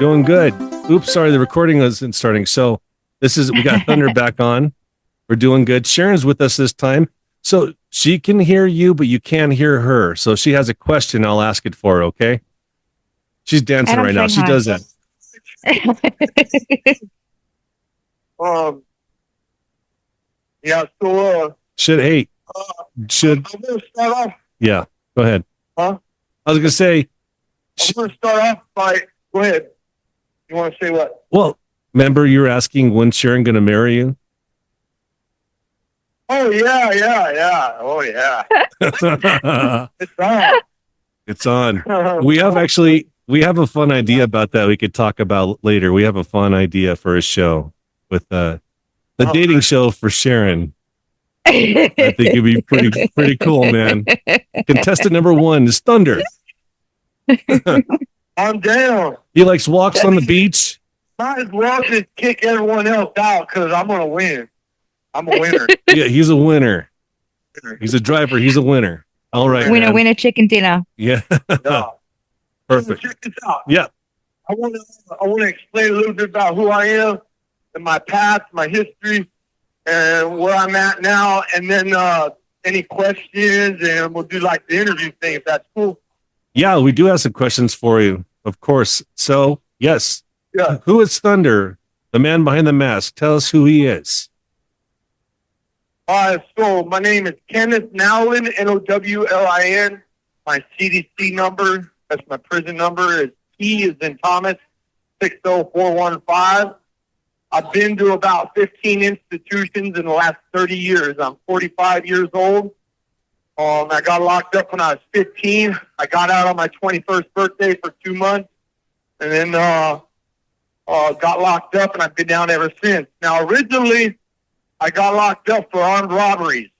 Doing good. Oops, sorry, the recording wasn't starting. So we got Thunder back on. We're doing good. Sharon's with us this time. So she can hear you, but you can't hear her. So if she has a question, I'll ask it for her, okay? She's dancing right now. She does that. Yeah, so Should I'm gonna start off. yeah, go ahead. Huh? I was gonna say, I'm gonna start off by go ahead. You want to say what? well, remember you're asking when's Sharon gonna marry you? Oh yeah. Oh yeah. It's on. It's on. We have a fun idea about that we could talk about later. We have a fun idea for a show with the dating show for Sharon. I think it'd be pretty cool, man. Contestant number 1 is Thunder. I'm down. He likes walks on the beach. Might as well just kick everyone else out because I'm gonna win. I'm a winner. Yeah, he's a winner. He's a driver. He's a winner. All right, winner, chicken dinner. Yeah. Yeah. Perfect. Check this out. Yeah. I want to explain a little bit about who I am and my past, my history, and where I'm at now, and then any questions, and we'll do like the interview thing if that's cool. Yeah, we do have some questions for you, of course. So, yes. Yeah. Who is Thunder? The man behind the mask. Tell us who he is. So my name is Kenneth Nowlin, Nowlin. My CDC number, that's my prison number, is T as in Thomas, 60415. I've been to about 15 institutions in the last 30 years. I'm 45 years old. I got locked up when I was 15. I got out on my 21st birthday for 2 months, and then got locked up, and I've been down ever since. Now, originally, I got locked up for armed robberies,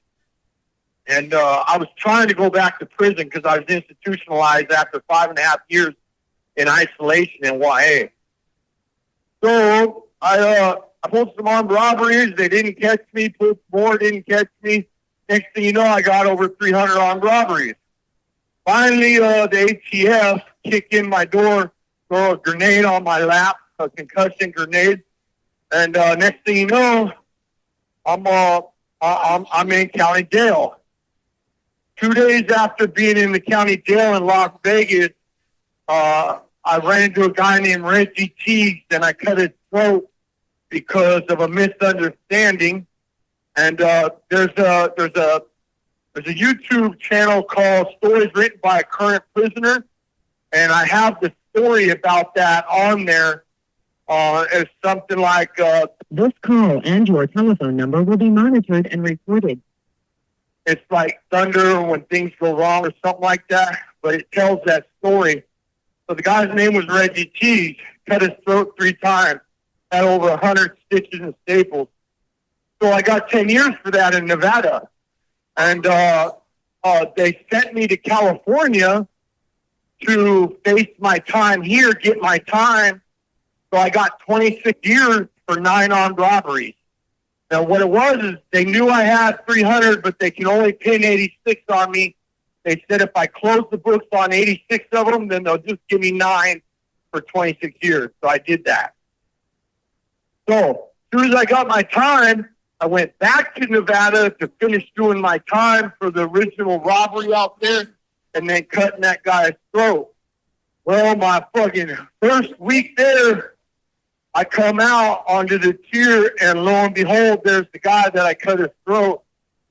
and I was trying to go back to prison because I was institutionalized after 5.5 years in isolation in YA. So I pulled some armed robberies. They didn't catch me. Pulled more, didn't catch me. Next thing you know, I got over 300 armed robberies. Finally, the ATF kicked in my door, throw a grenade on my lap, a concussion grenade, and next thing you know, I'm in county jail. 2 days after being in the county jail in Las Vegas, I ran into a guy named Reggie Teagues, and I cut his throat because of a misunderstanding. And there's a YouTube channel called Stories Written by a Current Prisoner, and I have the story about that on there. It's something like this call and your telephone number will be monitored and recorded. It's like thunder when things go wrong or something like that, but it tells that story. So the guy's name was Reggie Teagues, cut his throat 3 times, had over 100 stitches and staples. So I got 10 years for that in Nevada. And they sent me to California to face my time here, get my time. So I got 26 years for 9 armed robberies. Now, what it was is they knew I had 300, but they can only pin 86 on me. They said if I close the books on 86 of them, then they'll just give me 9 for 26 years. So I did that. So as soon as I got my time, I went back to Nevada to finish doing my time for the original robbery out there and then cutting that guy's throat. Well, my fucking first week there, I come out onto the tier, and lo and behold, there's the guy that I cut his throat.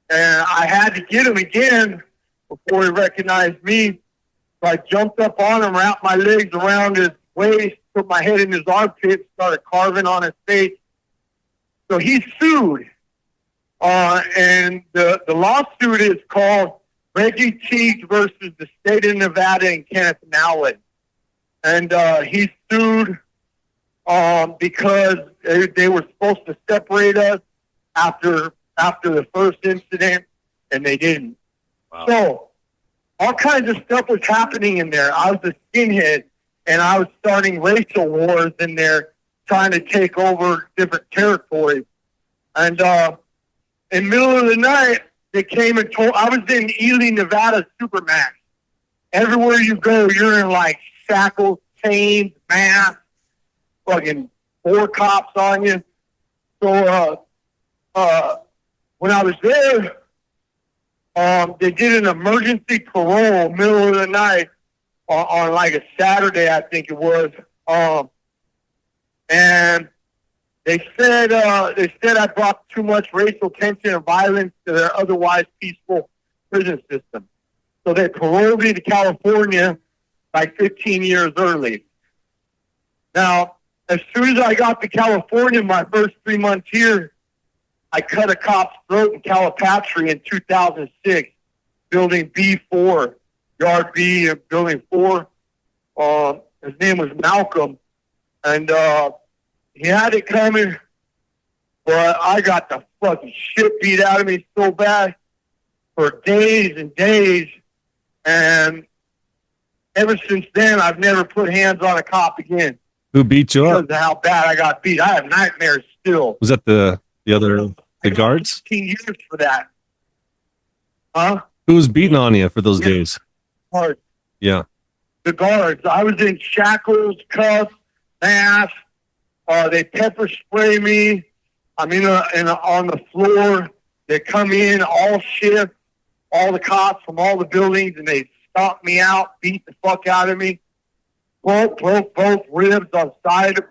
And I had to get him again before he recognized me. So I jumped up on him, wrapped my legs around his waist, put my head in his armpit, started carving on his face. So he sued. And the lawsuit is called Reggie Teagues versus the state of Nevada and Kenneth Nowlin. And he sued because they were supposed to separate us after the first incident, and they didn't. Wow. So all kinds of stuff was happening in there. I was a skinhead, and I was starting racial wars in there, trying to take over different territories. And in the middle of the night, they came and told, I was in Ely, Nevada, Supermax. Everywhere you go, you're in like shackles, chains, masks. fucking 4 cops on you. So when I was there, they did an emergency parole middle of the night on like a Saturday, I think it was. And they said I brought too much racial tension and violence to their otherwise peaceful prison system. So they paroled me to California like 15 years early. Now, as soon as I got to California, my first 3 months here, I cut a cop's throat in Calipatria in 2006, building B4, yard B, building 4. His name was Malcolm, and he had it coming, but I got the fucking shit beat out of me so bad for days and days, and ever since then, I've never put hands on a cop again. Who beat you up? Because of how bad I got beat. I have nightmares still. Was that the guards? 15 years for that. Huh? Who was beating on you for those days? Guards. Yeah. The guards. I was in shackles, cuffs, masks. They pepper spray me. I'm on the floor. They come in all shift, all the cops from all the buildings, and they stomp me out, beat the fuck out of me. Broke both ribs on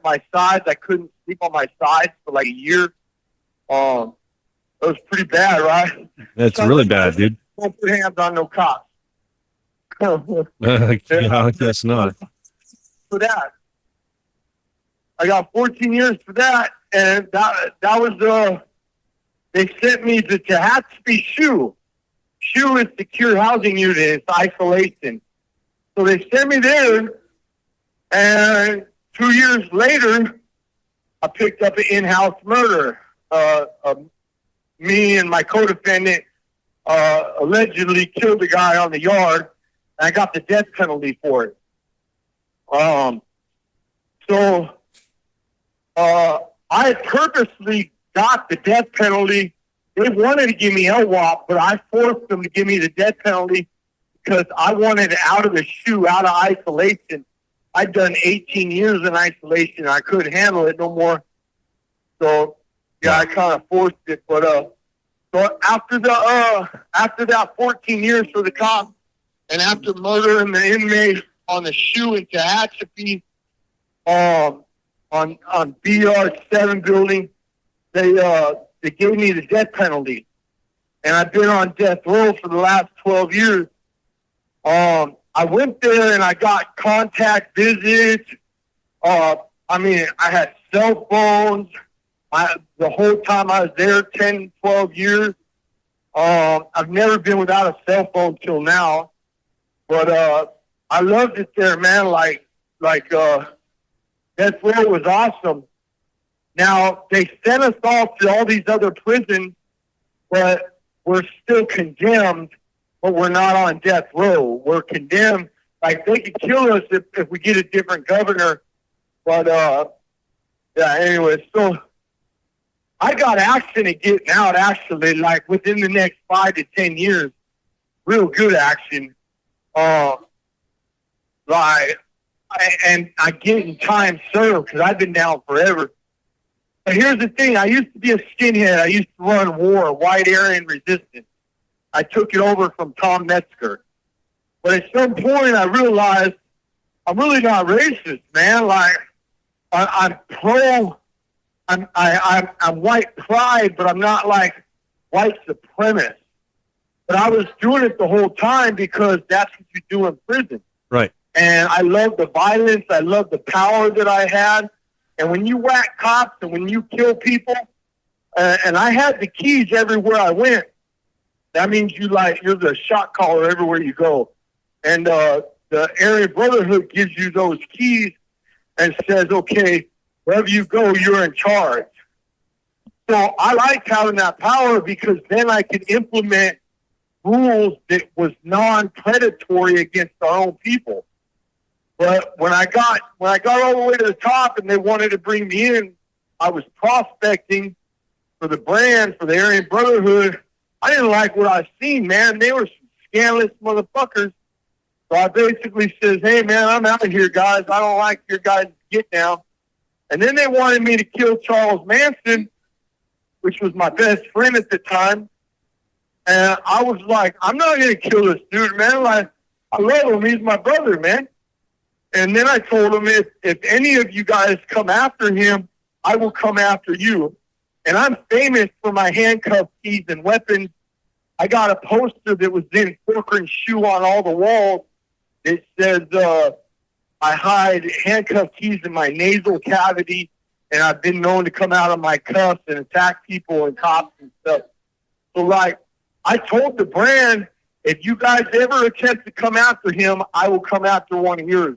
my sides. I couldn't sleep on my sides for like a year. It was pretty bad, right? That's really bad, dude. Don't put hands on no cops. I guess not. For that, I got 14 years for that, and that was they sent me to Tehachapi SHU. SHU is secure housing unit. It's isolation. So they sent me there, and 2 years later, I picked up an in-house murder. Me and my co-defendant allegedly killed a guy on the yard, and I got the death penalty for it. So I purposely got the death penalty. They wanted to give me LWOP, but I forced them to give me the death penalty because I wanted out of the SHU, out of isolation. I'd done 18 years in isolation. I couldn't handle it no more. So, yeah, I kind of forced it. But so after that 14 years for the cop, and after murdering the inmate on the SHU in Tehachapi, on BR7 building, they gave me the death penalty, and I've been on death row for the last 12 years. I went there and I got contact visits. I had cell phones. The whole time I was there, 10, 12 years. I've never been without a cell phone till now. But I loved it there, man. Death row was awesome. Now, they sent us all to all these other prisons, but we're still condemned, but we're not on death row. We're condemned. Like, they could kill us if we get a different governor. But, yeah, anyway, so I got action at getting out, actually, like within the next 5 to 10 years. Real good action. I get in time served because I've been down forever. But here's the thing. I used to be a skinhead. I used to run war, White Aryan Resistance. I took it over from Tom Metzger. But at some point, I realized I'm really not racist, man. Like, I'm pro. I'm white pride, but I'm not like white supremacist. But I was doing it the whole time because that's what you do in prison. Right. And I love the violence. I love the power that I had. And when you whack cops and when you kill people, and I had the keys everywhere I went, that means you're the shot caller everywhere you go. And the Aryan Brotherhood gives you those keys and says, okay, wherever you go, you're in charge. So I liked having that power because then I could implement rules that was non-predatory against our own people. But when I got all the way to the top and they wanted to bring me in, I was prospecting for the brand, for the Aryan Brotherhood. I didn't like what I seen, man. They were some scandalous motherfuckers. So I basically says, hey, man, I'm out of here, guys. I don't like your guys' get down. And then they wanted me to kill Charles Manson, which was my best friend at the time. And I was like, I'm not going to kill this dude, man. Like, I love him. He's my brother, man. And then I told him, if any of you guys come after him, I will come after you. And I'm famous for my handcuff keys and weapons. I got a poster that was in Corcoran's shoe on all the walls. It says, I hide handcuff keys in my nasal cavity, and I've been known to come out of my cuffs and attack people and cops and stuff. So, like, I told the brand, if you guys ever attempt to come after him, I will come after one of yours.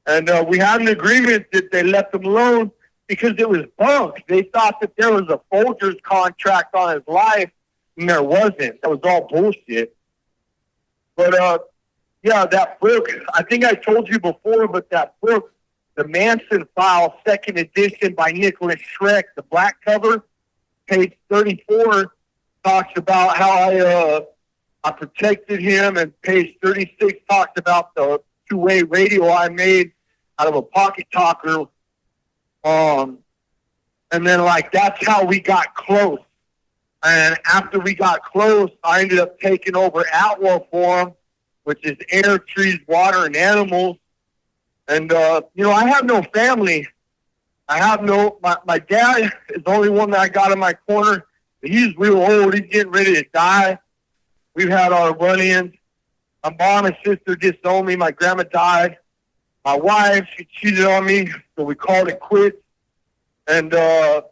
And we had an agreement that they left him alone because it was bunk. They thought that there was a Folgers contract on his life, and there wasn't. That was all bullshit. But, yeah, that book, I think I told you before, but that book, The Manson Files, 2nd edition by Nicholas Schreck, the black cover, page 34, talks about how I protected him, and page 36 talks about the two-way radio I made out of a pocket talker. And then, like, that's how we got close. And after we got close, I ended up taking over Outlaw for him, which is air, trees, water, and animals. And, you know, I have no family. I have no, my dad is the only one that I got in my corner. He's real old. He's getting ready to die. We've had our run-ins. My mom and sister disowned me. My grandma died. My wife, she cheated on me, so we called it quits. And my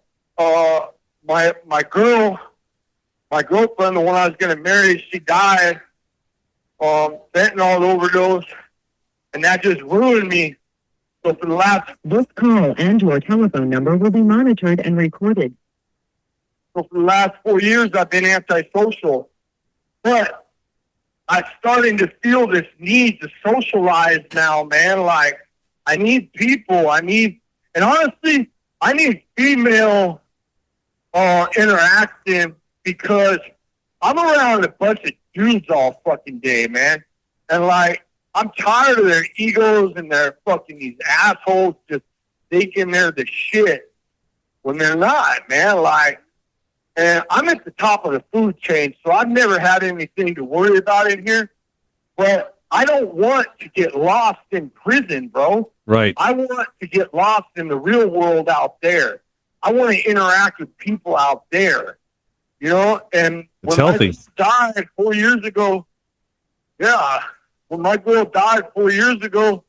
girlfriend, the one I was going to marry, she died. Fentanyl overdose, and that just ruined me. So for the last... This call and your telephone number will be monitored and recorded. So for the last 4 years, I've been antisocial. But I'm starting to feel this need to socialize now, man. Like, I need people. And honestly, I need female interaction because I'm around a bunch of dudes all fucking day, man. And, like, I'm tired of their egos and their fucking these assholes just thinking they're the shit when they're not, man. Like, and I'm at the top of the food chain, so I've never had anything to worry about in here. But I don't want to get lost in prison, bro. Right. I want to get lost in the real world out there. I want to interact with people out there, you know? And it's when healthy. I died 4 years ago, yeah, when my girl died 4 years ago,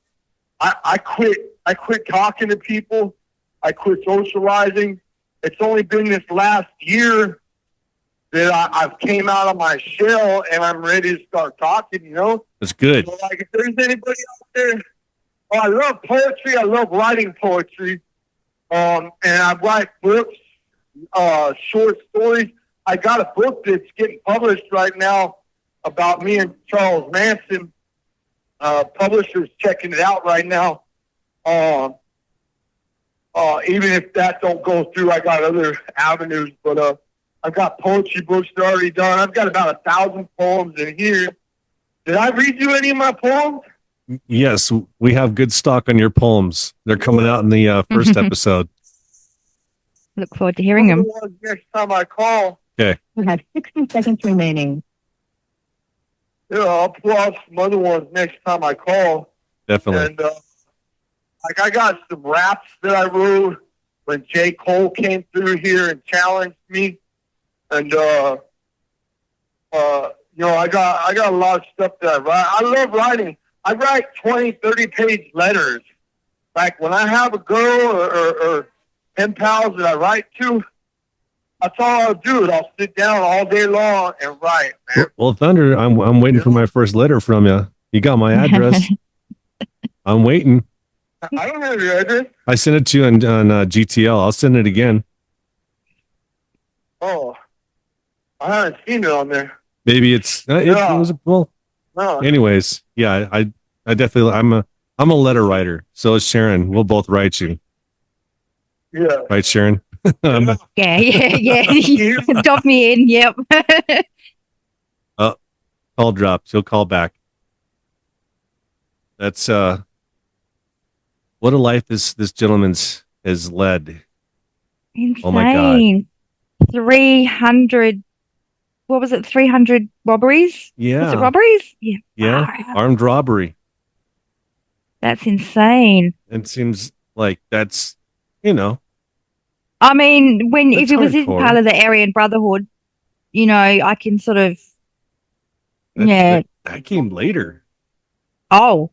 I quit talking to people. I quit socializing. It's only been this last year that I've came out of my shell and I'm ready to start talking, you know? That's good. So, like, if there's anybody out there, I love poetry. I love writing poetry. And I write books, short stories. I got a book that's getting published right now about me and Charles Manson. Publisher's checking it out right now. Even if that don't go through, I got other avenues. But I've got poetry books that are already done. I've got about 1,000 poems in here. Did I read you any of my poems? Yes, we have good stock on your poems. They're coming out in the first episode. Look forward to hearing them. Next time I call. Okay. You have 60 seconds remaining. Yeah, I'll pull out some other ones next time I call. Definitely. And like, I got some raps that I wrote when J. Cole came through here and challenged me. And you know, I got a lot of stuff that I write. I love writing. I write 20, 30-page letters. Like, when I have a girl or pen pals that I write to, that's all I'll do. I'll sit down all day long and write, man. Well, Thunder, I'm waiting for my first letter from you. You got my address. I'm waiting. I don't have your address. I sent it to you on GTL. I'll send it again. Oh, I haven't seen it on there. Maybe it was well. No. Anyways, yeah, I definitely I'm a letter writer. So is Sharon. We'll both write you. Yeah. Right, Sharon? Yeah. Dob me in. Yep. Call dropped. She'll call back. That's what a life this gentleman's has led. Insane. Oh my God. 300, what was it? 300 robberies? Yeah. Was it robberies? Yeah. Yeah. Wow. Armed robbery. That's insane. It seems like that's, you know, I mean, if that's it was in hardcore. part of the Aryan Brotherhood, I can sort of, yeah. That came later. Oh,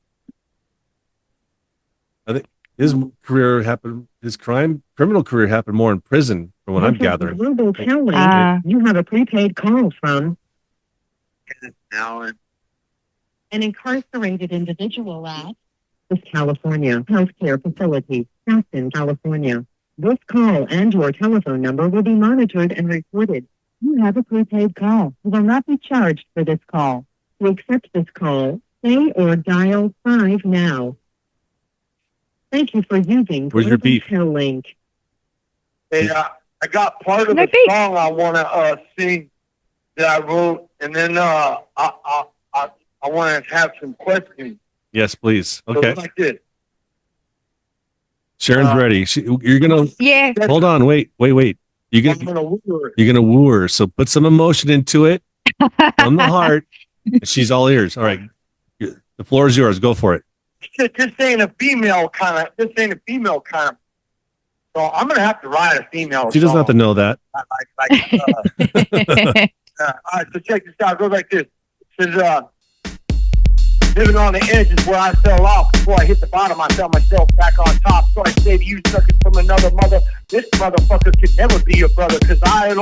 I think his criminal career happened more in prison, from what I'm gathering. Global Telling. Ah. You have a prepaid call from Kenneth Nowlin. an incarcerated individual at the California Healthcare Facility, Stockton, California. This call and your telephone number will be monitored and recorded. You have a prepaid call. You will not be charged for this call. To accept this call, say or dial 5 now. Thank you for using Where's your beef? Link. Hey, I got part of No a beef. song I want to sing that I wrote, and then I want to have some questions. Yes, please. So Okay. it's like this. Sharon's ready. You're gonna yeah. hold on. Wait. You're I'm gonna gonna woo her. woo her. So put some emotion into it from the heart. She's all ears. All right. The floor is yours. Go for it. This ain't a female kind of. This ain't a female kind of. So I'm gonna have to write a female. She doesn't have to song. know that. All right, so check this out. It goes like this. It says, living on the edge is where I fell off. Before I hit the bottom, I felt myself back on top. So I say to you, suckers from another mother, this motherfucker could never be your brother, because I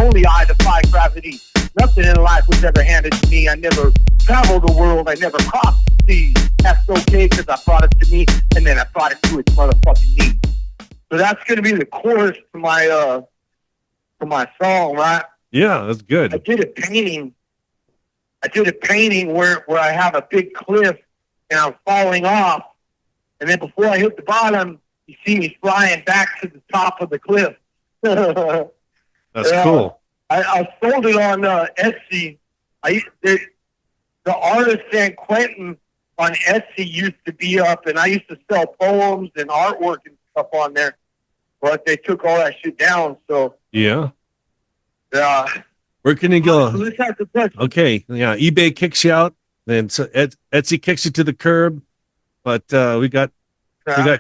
defy gravity. Nothing in life was ever handed to me. I never traveled the world. I never crossed the sea. That's okay, because I brought it to me, and then I brought it to its motherfucking knee. So that's going to be the chorus to my song, right? Yeah, that's I good. did a painting where I have a big cliff and I'm falling off. And then before I hit the bottom, you see me flying back to the top of the cliff. That's cool. I sold it on Etsy. The artist San Quentin on Etsy used to be up, and I used to sell poems and artwork and stuff on there. But they took all that shit down. So Yeah. yeah. Where can you go? Let's have the question. Okay. Yeah. eBay kicks you out, then so Etsy kicks you to the curb. But we got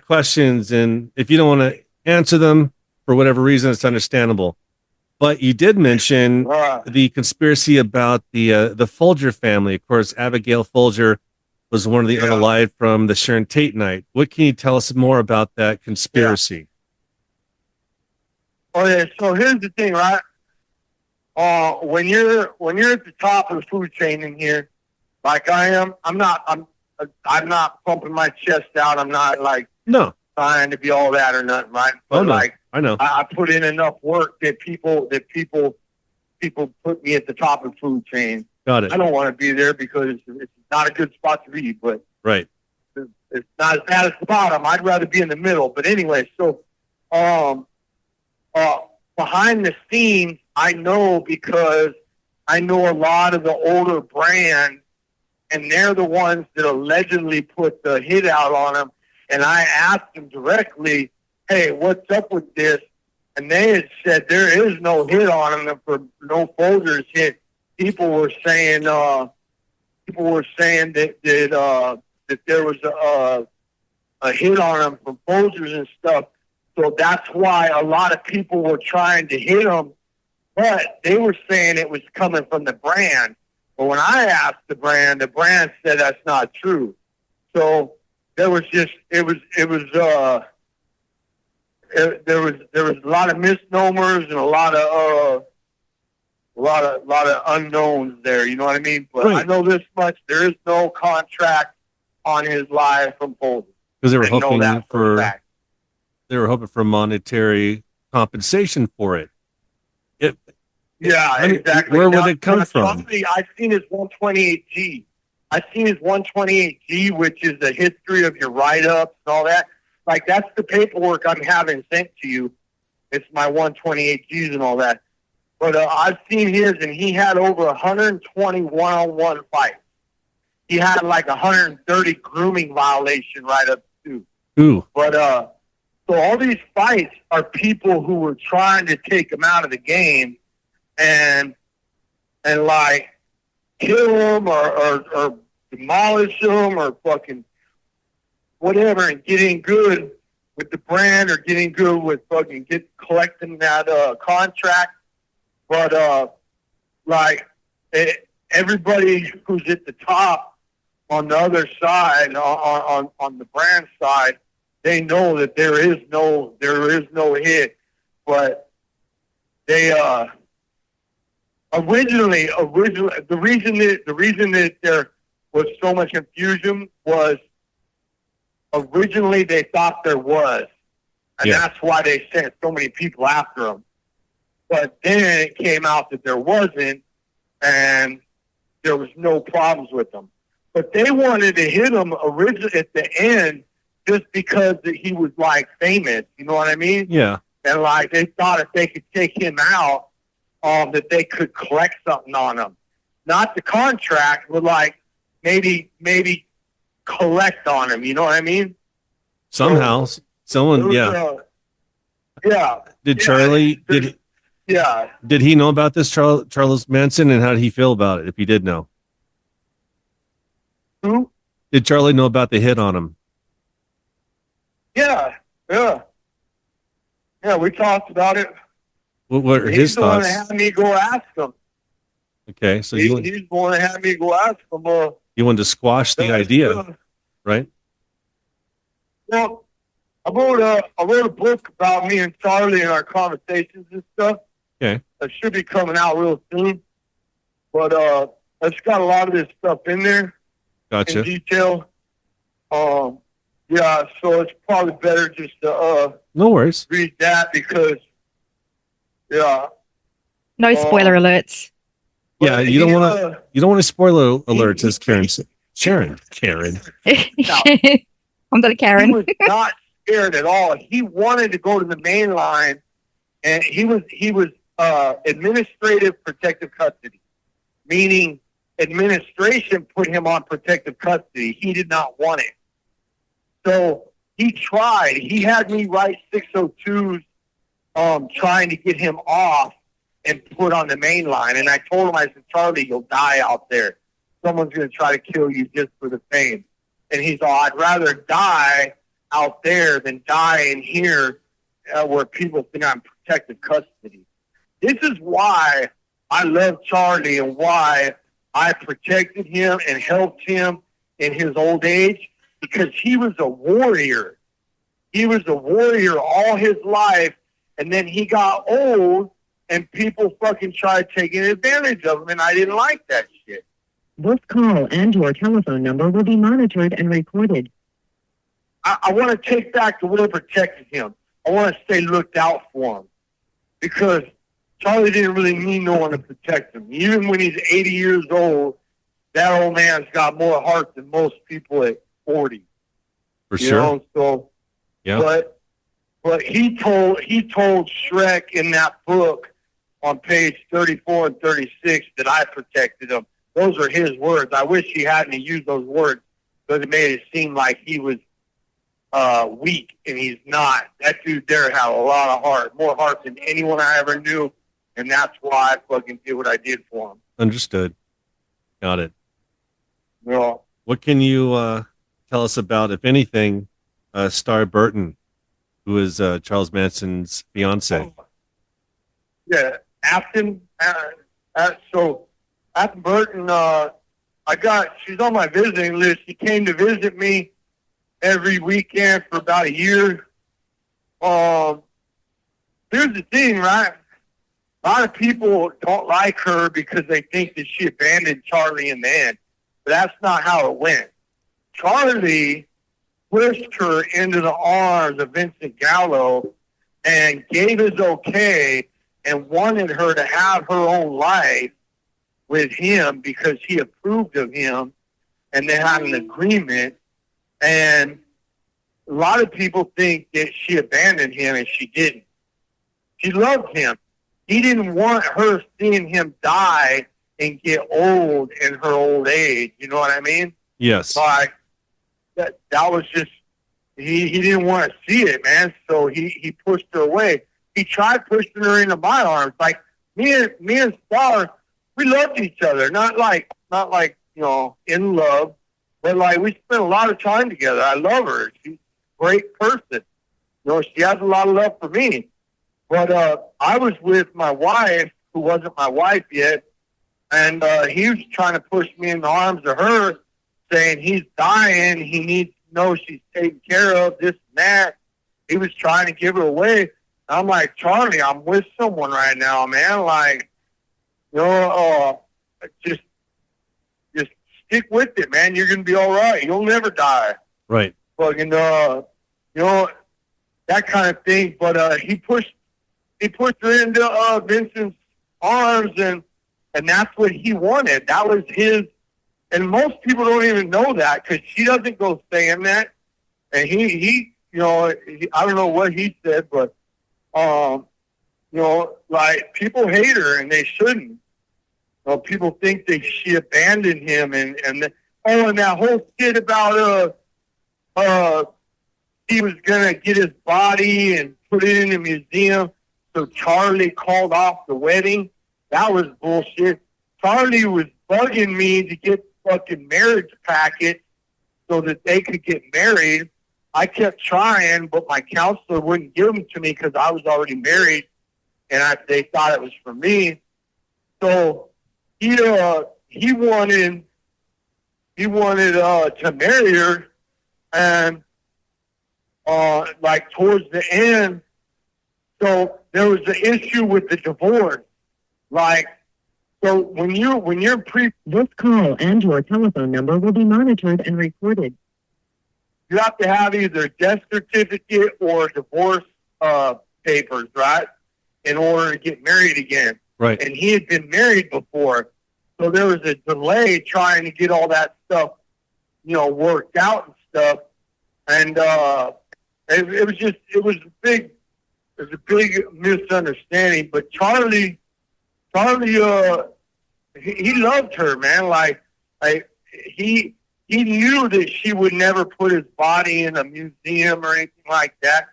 questions, and if you don't want to answer them for whatever reason, it's understandable. But you did mention the conspiracy about the Folger family. Of course, Abigail Folger was one of the unalived from the Sharon Tate night. What can you tell us more about that conspiracy? Oh yeah. So here's the thing, right? When you're at the top of the food chain in here, like I am, I'm not pumping my chest out. I'm not like trying to be all that or nothing, right? But like I know. I put in enough work that people put me at the top of the food chain. Got it. I don't want to be there because it's not a good spot to be, but Right. it's not as bad as the bottom. I'd rather be in the middle. But anyway, so behind the scenes, I know because I know a lot of the older brands, and they're the ones that allegedly put the hit out on them. And I asked them directly, hey, what's up with this? And they had said there is no hit on them for no Folgers hit. People were saying that there was a hit on them from Folgers and stuff. So that's why a lot of people were trying to hit them, but they were saying it was coming from the brand. But when I asked the brand said that's not true. So there was a lot of misnomers and a lot of unknowns there. You know what I mean? But I know this much: there is no contract on his life from Folger. Because they were hoping for monetary compensation for it. Exactly. Where would it come from? I've seen his 128G. I've seen his 128G, which is the history of your write-ups and all that. Like, that's the paperwork I'm having sent to you. It's my 128Gs and all that. But I've seen his, and he had over 120 one-on-one fights. He had like 130 grooming violation write-ups too. Ooh. But So all these fights are people who were trying to take him out of the game and like kill him or demolish him or fucking whatever and getting good with the brand or getting good with fucking collecting that contract. But everybody who's at the top on the other side, on the brand side, they know that there is no hit. But they originally the reason that there was so much confusion was originally they thought there was, and that's why they sent so many people after him. But then it came out that there wasn't, and there was no problems with them. But they wanted to hit him originally at the end just because that he was like famous. You know what I mean? Yeah. And like they thought if they could take him out, that they could collect something on him. Not the contract, but like maybe collect on him. You know what I mean? Somehow, someone, yeah. Did Charlie, did he know about this, Charles Manson, and how did he feel about it, if he did know? Who? Did Charlie know about the hit on him? Yeah, we talked about it. What were his thoughts? He's going to have me go ask him. Okay, so he's going to have me go ask him. You wanted to squash the idea, right? Well, I wrote a book about me and Charlie and our conversations and stuff. Okay. That should be coming out real soon. But it's got a lot of this stuff in there. Gotcha. In detail. Yeah, so it's probably better just to no worries. Read that because no spoiler alerts. Yeah, you don't want to spoiler alerts, as Karen said. Karen. I'm not a Karen. He was not scared at all. He wanted to go to the main line, and he was administrative protective custody, meaning administration put him on protective custody. He did not want it. So he tried. He had me write 602s trying to get him off and put on the main line. And I told him, I said, Charlie, you'll die out there. Someone's going to try to kill you just for the fame. And he's all, I'd rather die out there than die in here where people think I'm protective custody. This is why I love Charlie and why I protected him and helped him in his old age, because he was a warrior. He was a warrior all his life, and then he got old, and people fucking tried taking advantage of him, and I didn't like that shit. This call and your telephone number will be monitored and recorded. I want to take back the word protected him. I want to stay looked out for him, because Charlie didn't really need no one to protect him. Even when he's 80 years old, that old man's got more heart than most people at 40. For sure. Know? So, yeah. But he told Shrek in that book on page 34 and 36 that I protected him. Those are his words. I wish he hadn't used those words, because it made it seem like he was weak, and he's not. That dude there had a lot of heart, more heart than anyone I ever knew, and that's why I fucking did what I did for him. Understood. Got it. Well, what can you tell us about, if anything, Star Burton, who is Charles Manson's fiance? Yeah, Afton. So Afton Burton, she's on my visiting list. She came to visit me every weekend for about a year. Here's the thing, right? A lot of people don't like her because they think that she abandoned Charlie in the end. But that's not how it went. Charlie pushed her into the arms of Vincent Gallo and gave his okay and wanted her to have her own life with him because he approved of him, and they had an agreement. And a lot of people think that she abandoned him, and she didn't. She loved him. He didn't want her seeing him die and get old in her old age. You know what I mean? Yes. Like that was just he didn't want to see it, man. So he pushed her away. He tried pushing her into my arms. Like me and Star, we loved each other. Not like in love, but like we spent a lot of time together. I love her. She's a great person. She has a lot of love for me. But I was with my wife, who wasn't my wife yet, and he was trying to push me in the arms of her, saying he's dying. He needs to know she's taken care of, this and that. He was trying to give her away. I'm like, Charlie, I'm with someone right now, man. Like, just stick with it, man. You're gonna be all right. You'll never die. Right. Fucking, that kind of thing. But he pushed her into Vincent's arms, and that's what he wanted. That was his. And most people don't even know that because she doesn't go saying that. And he I don't know what he said, but like people hate her and they shouldn't. People think that she abandoned him, and that whole shit about he was gonna get his body and put it in a museum. So Charlie called off the wedding. That was bullshit. Charlie was bugging me to get fucking marriage packets so that they could get married. I kept trying, but my counselor wouldn't give them to me because I was already married, and they thought it was for me. So he wanted to marry her, and like towards the end, so there was an issue with the divorce. Like, so when you're This call and your telephone number will be monitored and recorded. you have to have either death certificate or divorce papers, right, in order to get married again. Right. And he had been married before, so there was a delay trying to get all that stuff, worked out and stuff. And it was a big misunderstanding. But Charlie, he loved her, man. Like he knew that she would never put his body in a museum or anything like that.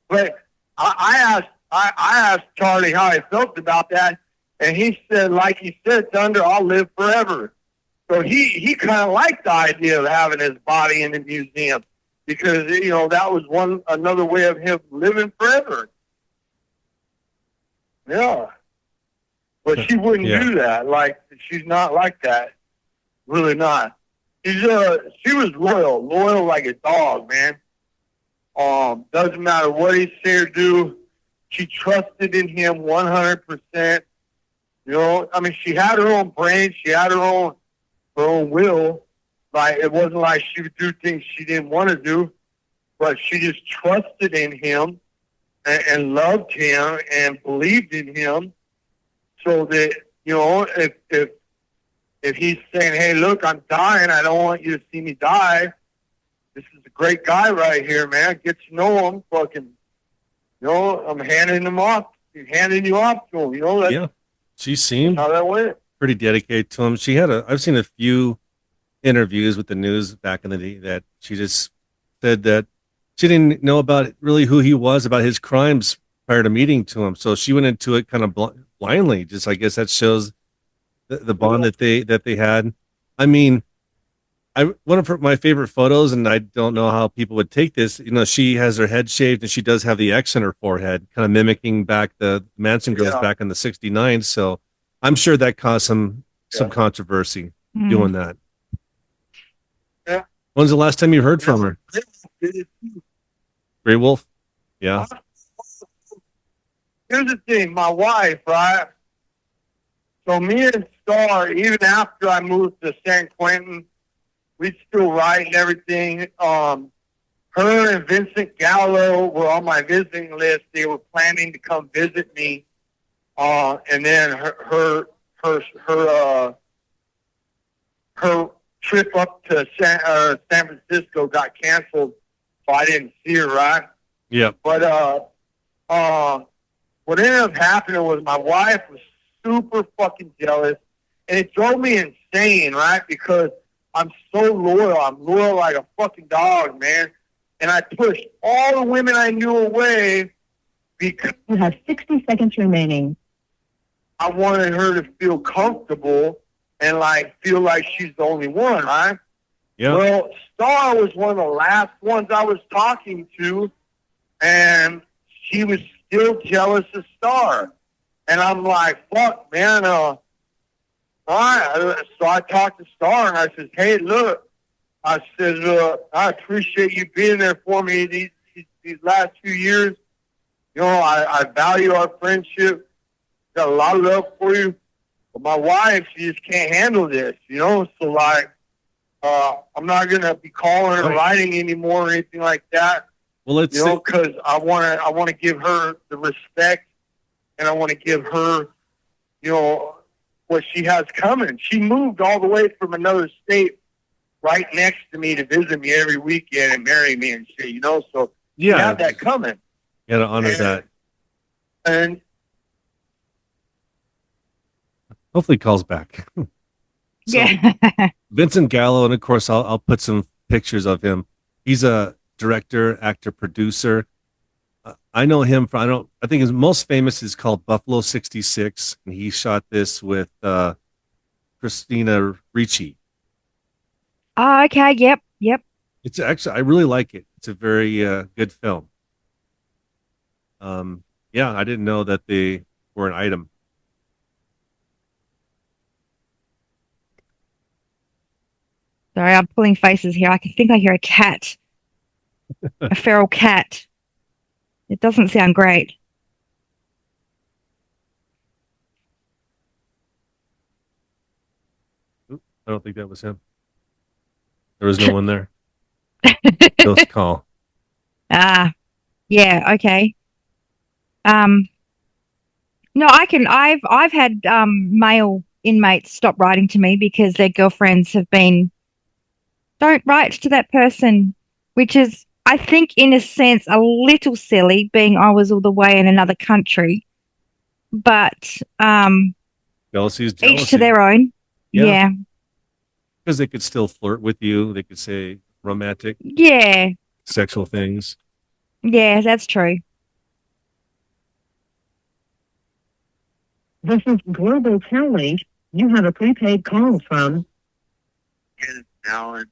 But I asked Charlie how he felt about that, and he said, like he said, Thunder, I'll live forever. So he kind of liked the idea of having his body in the museum because that was another way of him living forever. Yeah. But she wouldn't do that. Like, she's not like that. Really not. She was loyal like a dog, man. Doesn't matter what he said or do. She trusted in him 100%. She had her own brain. She had her own will. Like, it wasn't like she would do things she didn't want to do, but she just trusted in him and loved him and believed in him. So that, if he's saying, hey, look, I'm dying. I don't want you to see me die. This is a great guy right here, man. Get to know him. Fucking, I'm handing you off to him. Yeah. She seemed how that went. Pretty dedicated to him. I've seen a few interviews with the news back in the day that she just said that she didn't know about really who he was, about his crimes prior to meeting to him. So she went into it kind of blindly. Just, I guess that shows the bond that they had. I mean, one of my favorite photos, and I don't know how people would take this. She has her head shaved, and she does have the X in her forehead, kind of mimicking back the Manson girls back in the '69. So I'm sure that caused some controversy doing that. Yeah. When's the last time you heard from her? Grey Wolf. Yeah. Here's the thing, my wife, right? So me and Star, even after I moved to San Quentin, we still write and everything. Her and Vincent Gallo were on my visiting list. They were planning to come visit me. And then her trip up to San Francisco got canceled, so I didn't see her, right? Yeah. But what ended up happening was my wife was super fucking jealous, and it drove me insane, right? Because I'm so loyal. I'm loyal like a fucking dog, man. and I pushed all the women I knew away because You have 60 seconds remaining. I wanted her to feel comfortable and like feel like she's the only one, right? Yeah. Well, Star was one of the last ones I was talking to, and she was still jealous of Star. And I'm like, fuck, man. All right. So I talked to Star, and I said, hey, look. I said, I appreciate you being there for me these last few years. You know, I value our friendship. Got a lot of love for you. But my wife, she just can't handle this, you know? So, like, I'm not going to be calling her writing anymore or anything like that. Well, let's you know, because I want to give her the respect, and I want to give her, you know, what she has coming. She moved all the way from another state right next to me to visit me every weekend and marry me and shit, you know. So you have that coming. You got to honor that. And hopefully, he calls back. So, yeah. Vincent Gallo, and of course, I'll put some pictures of him. He's a director, actor, producer. I know him from, I think his most famous is called Buffalo 66, and he shot this with Christina Ricci. Oh, okay. Yep. It's actually, I really like it. It's a very good film. Yeah, I didn't know that they were an item. Sorry, I'm pulling faces here. I can think I hear a cat, a feral cat. It doesn't sound great. Oop, I don't think that was him. There was no one there. Ghost call. Ah, yeah, okay. No, I've had male inmates stop writing to me because their girlfriends have been, don't write to that person, which is, I think, in a sense, a little silly, being I was all the way in another country. But Jealousy is jealousy. each to their own. Yeah. Because they could still flirt with you. They could say romantic, Yeah. sexual things. Yeah, that's true. This is Global Telling. You have a prepaid call from Kenneth Nowlin.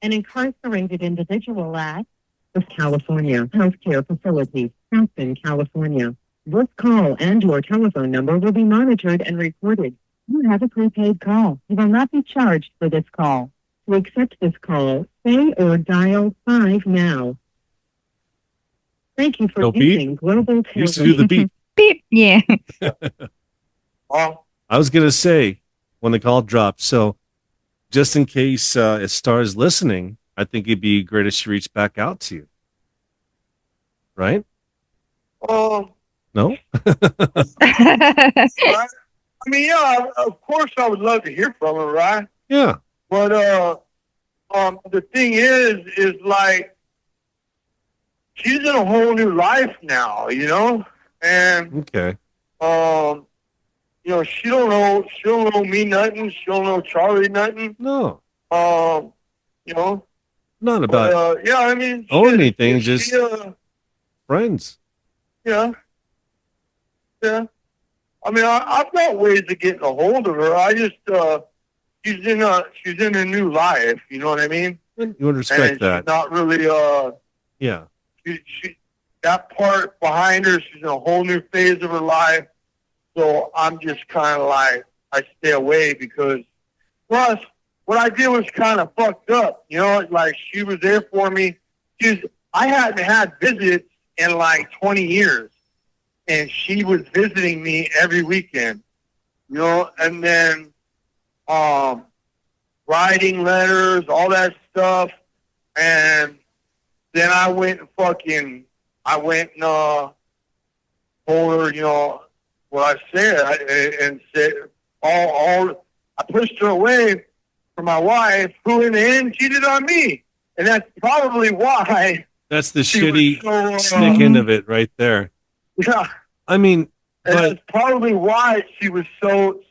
an incarcerated individual at the California Healthcare Facility, Houston, California. This call and your telephone number will be monitored and recorded. You have a prepaid call. You will not be charged for this call. To accept this call, say or dial 5 now. Thank you for No using beep? Global You used to do the beep. Beep. Yeah. Oh, I was going to say when the call dropped. So just in case it Star's listening, I think it'd be great if she reached back out to you. Right? No? right? I mean, yeah, of course I would love to hear from her, right? Yeah. But the thing is like she's in a whole new life now, you know, and Okay. you know, she don't know me nothing. She don't know Charlie nothing. No. You know, Not about but, yeah, I mean, or shit, anything, if just she, friends. yeah. I mean, I've got ways of getting a hold of her. I just she's in a new life. You know what I mean? You would respect and that. She's not really Yeah. She that part behind her. She's in a whole new phase of her life. So I'm just kind of like I stay away because plus what I did was kind of fucked up. You know, like she was there for me. I hadn't had visits in like 20 years. And she was visiting me every weekend, you know, and then writing letters, all that stuff. And then I went and told her, you know, what I said, and said I pushed her away from my wife, who in the end cheated on me. And that's probably why. That's the shitty stick end of it right there. Yeah. I mean, and that's probably why she was so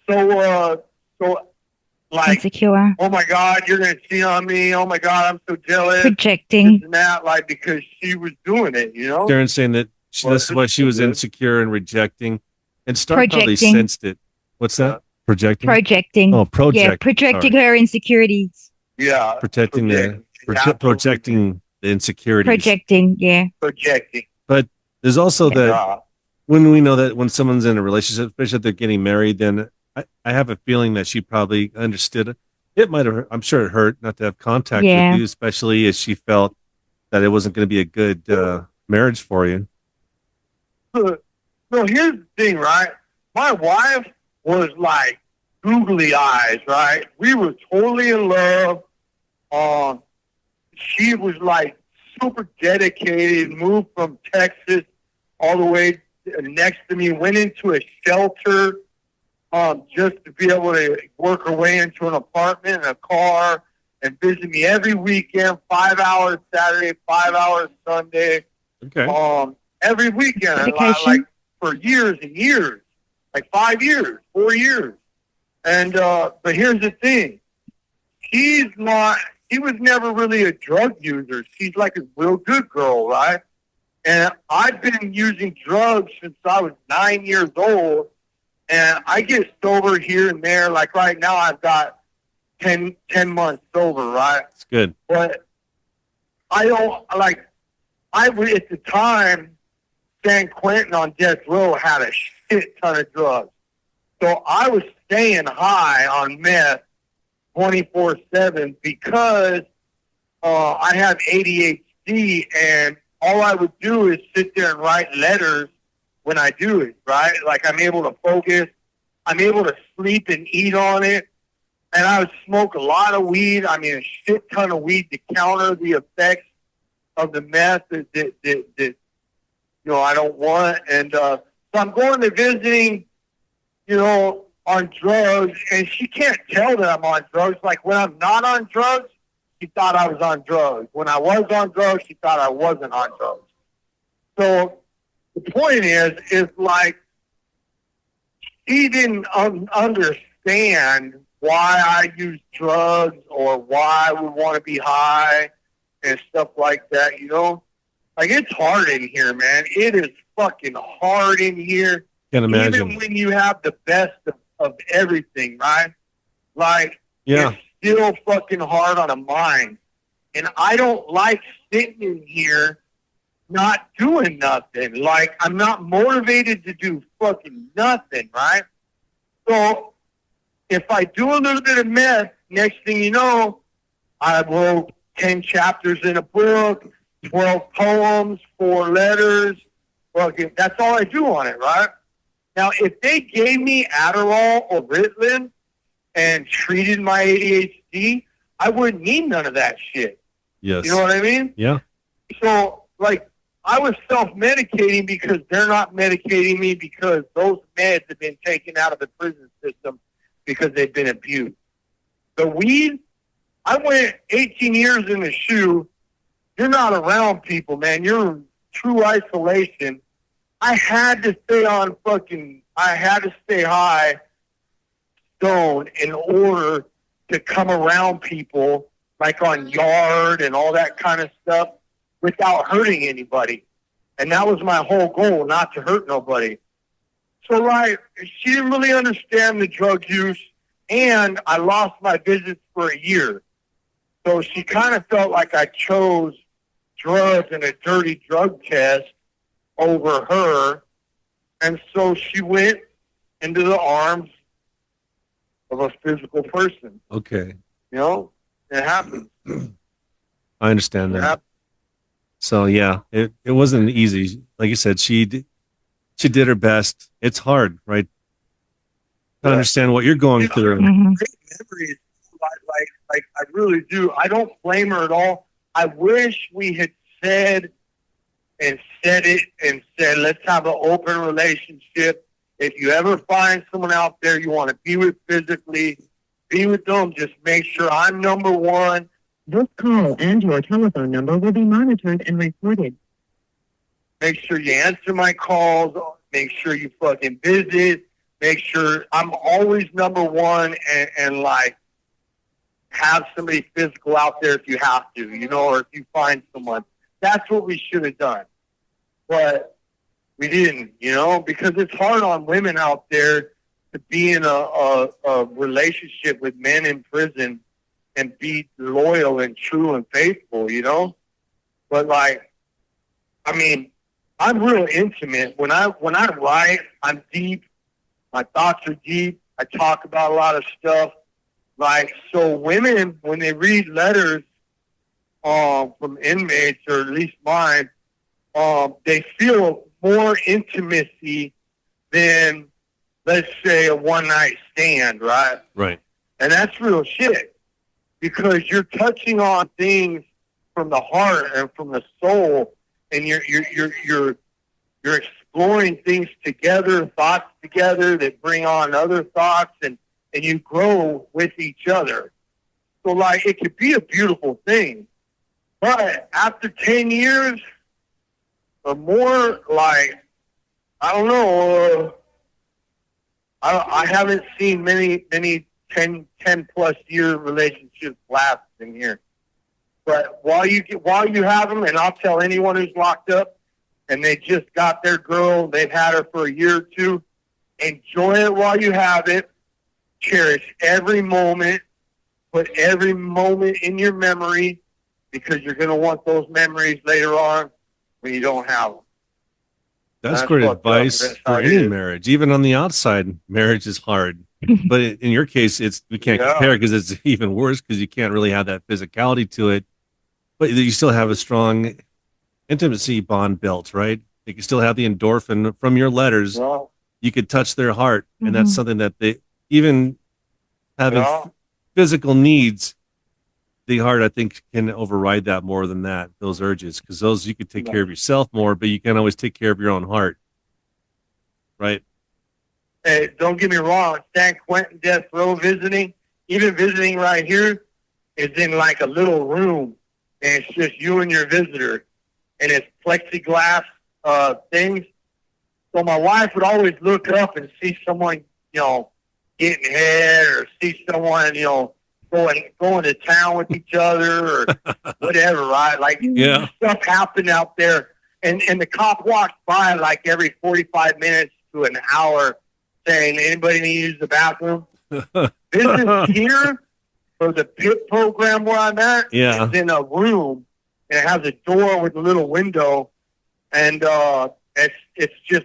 like, Insecure. oh my God, you're gonna cheat on me. Oh my God, I'm so jealous. Projecting. This and that, like, because she was doing it, you know. Sharon saying that that's why she was insecure and rejecting, and Stark probably Projecting. sensed it. What's that? Projecting. Projecting. Oh, project. Yeah, projecting Sorry. her insecurities. Yeah, Protecting projecting the insecurities. Projecting, yeah. projecting. But there's also that Yeah. when we know that when someone's in a relationship, especially if they're getting married, then I have a feeling that she probably understood it. It might have, I'm sure it hurt not to have contact Yeah. with you, especially as she felt that it wasn't going to be a good marriage for you. So here's the thing, right? My wife was like googly eyes, right? We were totally in love. She was like super dedicated, moved from Texas all the way next to me, went into a shelter just to be able to work her way into an apartment and a car and visit me every weekend, 5 hours Saturday, 5 hours Sunday. Okay. Every weekend, Dedication. like for years and years, like 5 years, 4 years. And but here's the thing. She was never really a drug user. She's like a real good girl, right? And I've been using drugs since I was 9 years old. And I get sober here and there. Like right now, I've got 10 months sober, right? It's good. But I don't, like, at the time, San Quentin on death row had a shit ton of drugs. So I was staying high on meth 24/7 because I have ADHD, and all I would do is sit there and write letters when I do it, right? Like I'm able to focus. I'm able to sleep and eat on it. And I would smoke a lot of weed. I mean, a shit ton of weed to counter the effects of the meth that I don't want. And so I'm going to visiting, on drugs, and she can't tell that I'm on drugs. Like when I'm not on drugs, she thought I was on drugs. When I was on drugs, she thought I wasn't on drugs. So the point is like she didn't understand why I use drugs or why I would want to be high and stuff like that, Like it's hard in here, man. It is fucking hard in here. Can't imagine. Even when you have the best of everything, right? Like, Yeah. it's still fucking hard on a mind. And I don't like sitting in here not doing nothing. Like, I'm not motivated to do fucking nothing, right? So, if I do a little bit of meth, next thing you know, I wrote 10 chapters in a book, 12 poems, 4 letters. Fucking, that's all I do on it, right? Now, if they gave me Adderall or Ritalin and treated my ADHD, I wouldn't need none of that shit. Yes. You know what I mean? Yeah. So, like, I was self-medicating because they're not medicating me because those meds have been taken out of the prison system because they've been abused. The weed, I went 18 years in the shoe. You're not around people, man. You're in true isolation. I had to stay high stone in order to come around people like on yard and all that kind of stuff without hurting anybody. And that was my whole goal, not to hurt nobody. So like, she didn't really understand the drug use, and I lost my visits for a year. So she kind of felt like I chose drugs and a dirty drug test over her. And so she went into the arms of a physical person. Okay. It happens. I understand that. So yeah, it wasn't easy. Like you said, she did her best. It's hard, right? To understand what you're going through. Mm-hmm. Great memories. Like I really do. I don't blame her at all. I wish we had said it and said, let's have an open relationship. If you ever find someone out there you want to be with physically, be with them. Just make sure I'm number one. This call and your telephone number will be monitored and recorded. Make sure you answer my calls. Make sure you fucking visit. Make sure I'm always number one. And like, have somebody physical out there if you have to, you know, or if you find someone. That's what we should have done. But we didn't, you know, because it's hard on women out there to be in a relationship with men in prison and be loyal and true and faithful, you know? But like, I mean, I'm real intimate. When I write, I'm deep. My thoughts are deep. I talk about a lot of stuff. Like, so women, when they read letters from inmates, or at least mine, they feel more intimacy than, let's say, a one-night stand, right? Right. And that's real shit, because you're touching on things from the heart and from the soul, and you're exploring things together, thoughts together that bring on other thoughts, and you grow with each other. So, like, it could be a beautiful thing. But after 10 years or more, like, I don't know, I haven't seen many 10 plus year relationships last in here. But while you have them, and I'll tell anyone who's locked up and they just got their girl, they've had her for a year or two, enjoy it while you have it. Cherish every moment. Put every moment in your memory, because you're going to want those memories later on when you don't have them. That's great advice for any marriage. Even on the outside, marriage is hard. But in your case, we can't compare, because it's even worse, because you can't really have that physicality to it. But you still have a strong intimacy bond built, right? You can still have the endorphin from your letters. Well, You could touch their heart, and that's something that they, even having physical needs, the heart, I think, can override that more than that, those urges, because those, you could take care of yourself more, but you can't always take care of your own heart, right? Hey, don't get me wrong, San Quentin death row visiting, even visiting right here, is in like a little room, and it's just you and your visitor, and it's plexiglass things. So my wife would always look up and see someone, you know, getting head, or see someone, you know, going to town with each other, or whatever, right? Like, stuff happened out there, and the cop walks by like every 45 minutes to an hour, saying, anybody need to use the bathroom? Business here for the PIP program where I'm at is in a room, and it has a door with a little window, and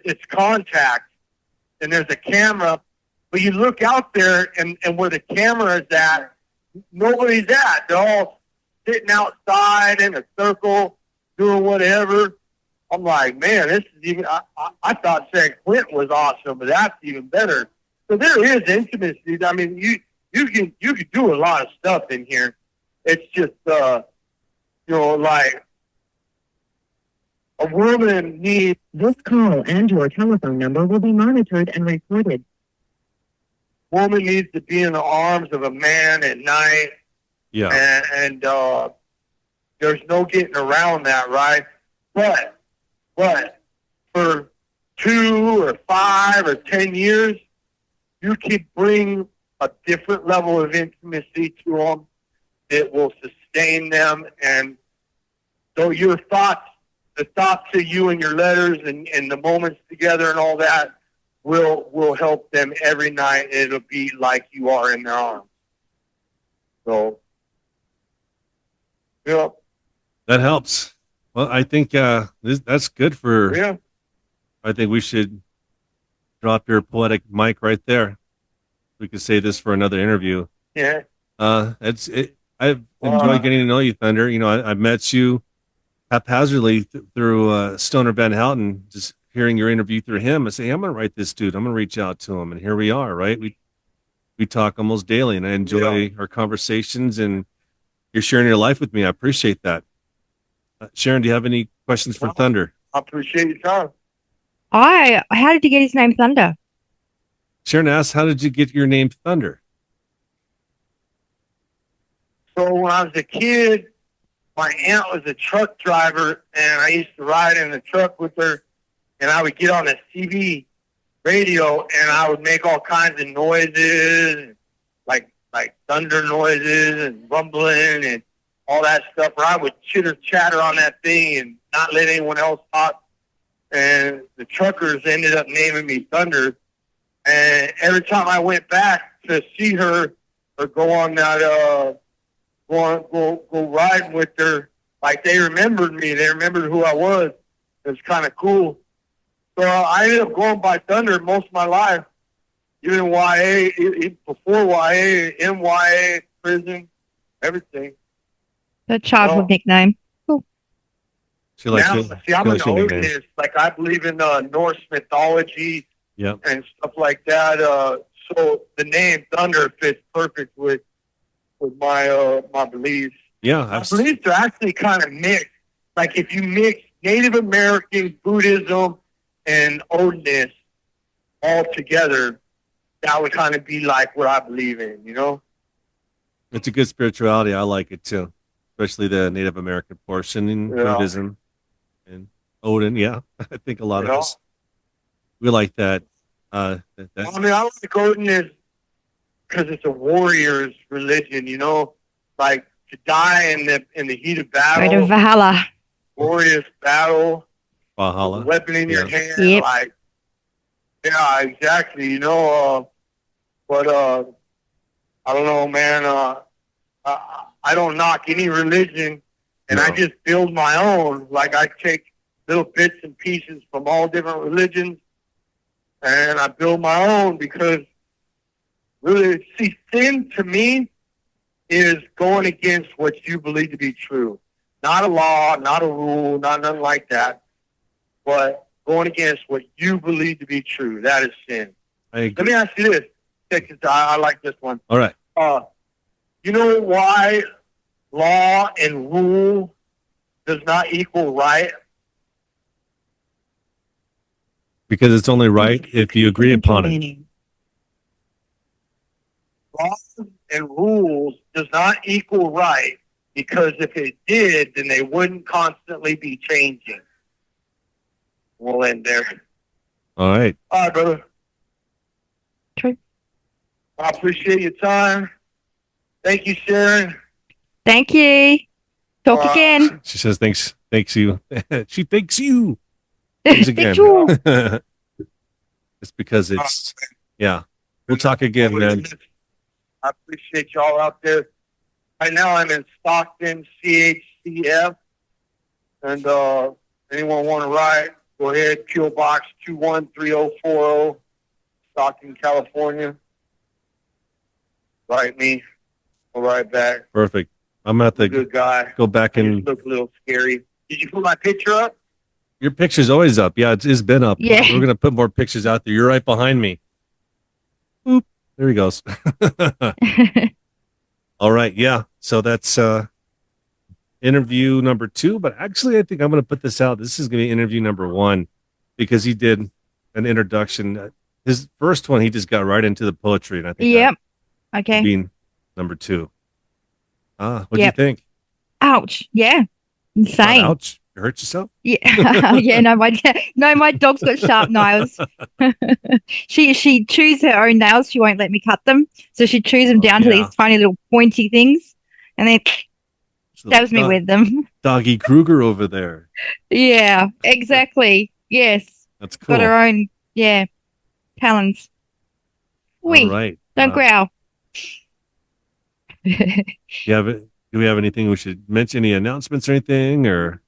it's contact, and there's a camera, but you look out there, and where the camera is at, nobody's at. They're all sitting outside in a circle, doing whatever. I'm like, man, this is even. I thought San Quentin was awesome, but that's even better. So there is intimacy. I mean, you can do a lot of stuff in here. It's just you know, like, a woman needs. This call and your telephone number will be monitored and recorded. Woman needs to be in the arms of a man at night. Yeah. And there's no getting around that, right? But for 2 or 5 or 10 years, you can bring a different level of intimacy to them that will sustain them. And so your thoughts, the thoughts of you and your letters and the moments together and all that will help them every night. It'll be like you are in their arms. So, yeah. That helps. Well, I think that's good for. Yeah. I think we should drop your poetic mic right there. We could say this for another interview. Yeah. I've enjoyed getting to know you, Thunder. You know, I met you haphazardly through Stoner Van Houten, just hearing your interview through him. I say, hey, I'm going to write this dude. I'm going to reach out to him. And here we are, right? We talk almost daily, and I enjoy our conversations, and you're sharing your life with me. I appreciate that. Sharon, do you have any questions for Thunder? I appreciate your time. How did you get his name Thunder? Sharon asks, how did you get your name Thunder? So when I was a kid, my aunt was a truck driver, and I used to ride in the truck with her, and I would get on the CB radio, and I would make all kinds of noises, like like thunder noises and rumbling and all that stuff. Or I would chitter chatter on that thing and not let anyone else talk. And the truckers ended up naming me Thunder. And every time I went back to see her or go on that go riding with her, like they remembered me. They remembered who I was. It was kind of cool. So I ended up going by Thunder most of my life. Even YA, before YA, NYA, prison, everything. The childhood nickname. Cool. She likes Now, it. see, I'm She an likes your nickname. Odinist. Like, I believe in Norse mythology Yep. and stuff like that. So the name Thunder fits perfect with my my beliefs. Yeah. My beliefs are actually kind of mixed. Like, if you mix Native American, Buddhism, and Odinist all together, that would kind of be like what I believe in, you know? It's a good spirituality. I like it too, especially the Native American portion in Buddhism and Odin. Yeah, I think a lot of us we like that. I mean, I like Odin because it's a warrior's religion, you know, like to die in the heat of battle, Go to Valhalla. glorious battle, Valhalla, weapon in your hand, Yep. like, yeah, exactly, you know. But I don't know, man. I don't knock any religion, and I just build my own. Like, I take little bits and pieces from all different religions, and I build my own because, really, see, sin to me is going against what you believe to be true. Not a law, not a rule, not nothing like that, but going against what you believe to be true. That is sin. Let me ask you this. I like this one. All right. You know why law and rule does not equal right? Because it's only right if you agree upon it. Laws and rules does not equal right, because if it did, then they wouldn't constantly be changing. We'll end there. All right. All right, brother. True. I appreciate your time. Thank you, Sharon. Thank you. Talk again. She says thanks. Thanks you. She thanks you. Thanks again. Thank you. It's because it's yeah. We'll talk again, man. I appreciate y'all out there. Right now I'm in Stockton, CHCF. And anyone want to ride, go ahead, P.O. Box 213040, Stockton, California. Write me. I'll write back. Perfect. I'm at the Good guy. go back You and look a little scary. Did you put my picture up? your picture's always up. Yeah, it's been up. Yeah. We're gonna put more pictures out there. You're right behind me. Boop. There he goes. All right, yeah. So that's interview number 2, but actually I think I'm gonna put this out. This is gonna be interview number 1 because he did an introduction. His first one, he just got right into the poetry, and I think Yep. that Okay. being number 2. What do Yep. you think? Ouch. Yeah. Not Insane. ouch. You hurt yourself? Yeah. Yeah. No, my dog's got sharp nails. She chews her own nails. She won't let me cut them. So she chews them down to yeah. these tiny little pointy things, and then stabs me with them. Doggy Kruger over there. Yeah. Exactly. Yes. That's cool. Got her own. Yeah. Talons. Wee. All right. Don't growl. Do we have anything we should mention? Any announcements or anything? Or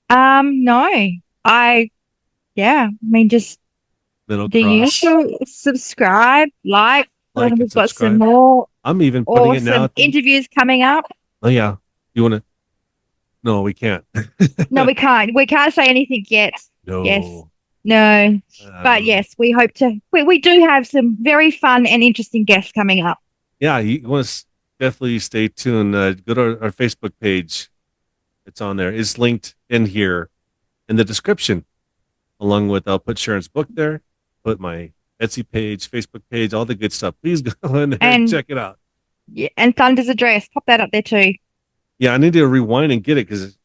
No. I mean, just middle the cross? usual. Subscribe, like Like and we've got subscribe. some more I'm even putting it now. awesome interviews coming up. Oh yeah. You want to? No, we can't. No, we can't. We can't say anything yet. No. Yes. No. But yes, we hope to. We do have some very fun and interesting guests coming up. Yeah, you want to definitely stay tuned. Go to our Facebook page. It's on there. It's linked in here in the description, along with I'll put Sharon's book there, put my Etsy page, Facebook page, all the good stuff. Please go in there and check it out. Yeah, and Thunder's address. Pop that up there too. Yeah, I need to rewind and get it because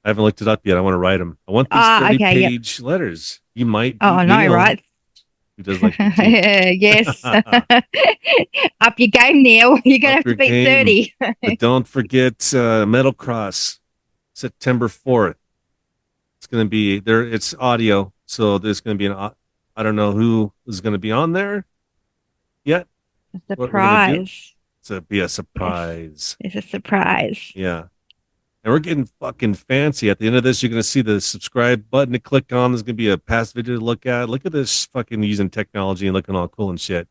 I haven't looked it up yet. I want to write them. I want these 30-page letters. You might. Oh, I know, right? Who does like the tea. Yes. Up your game, Neil. You're gonna Up have to your beat game. 30. But don't forget Metal Cross, September 4th. It's going to be there. It's audio, so there's going to be I don't know who is going to be on there yet. A What we're gonna do? surprise. It's be a surprise. It's a surprise. Yeah. And we're getting fucking fancy. At the end of this, you're going to see the subscribe button to click on. There's going to be a past video to look at. Look at this fucking using technology and looking all cool and shit.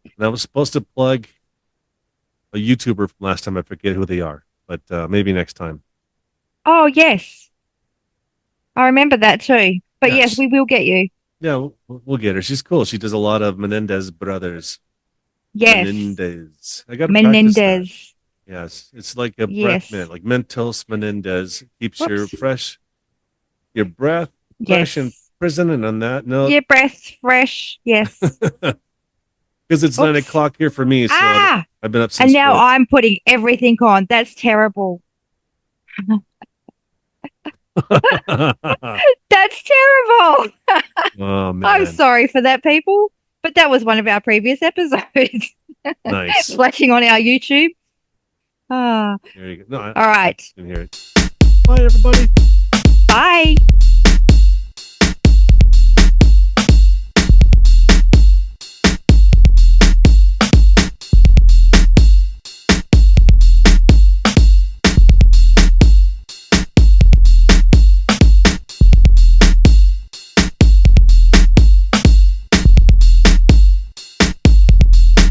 And I was supposed to plug a YouTuber from last time. I forget who they are, but maybe next time. Oh yes. I remember that too. But Yes. yes, we will get you. Yeah, we'll get her. She's cool. She does a lot of Menendez brothers. Yes. Menendez. I got to practice that. Menendez. Yes, it's like a Yes. breath mint, like Mentos Menendez keeps your Whoops. your breath fresh in Yes. prison. And on that note, Your breath's fresh. Yes. because it's 9 Oops. o'clock here for me, so Ah! I've been up since And now 4. I'm putting everything on. That's terrible. That's terrible. Oh man, I'm sorry for that, people. But that was one of our previous episodes. nice. Flashing on our YouTube. Ah, There you go. No, all right. I can hear it. Bye, everybody. Bye.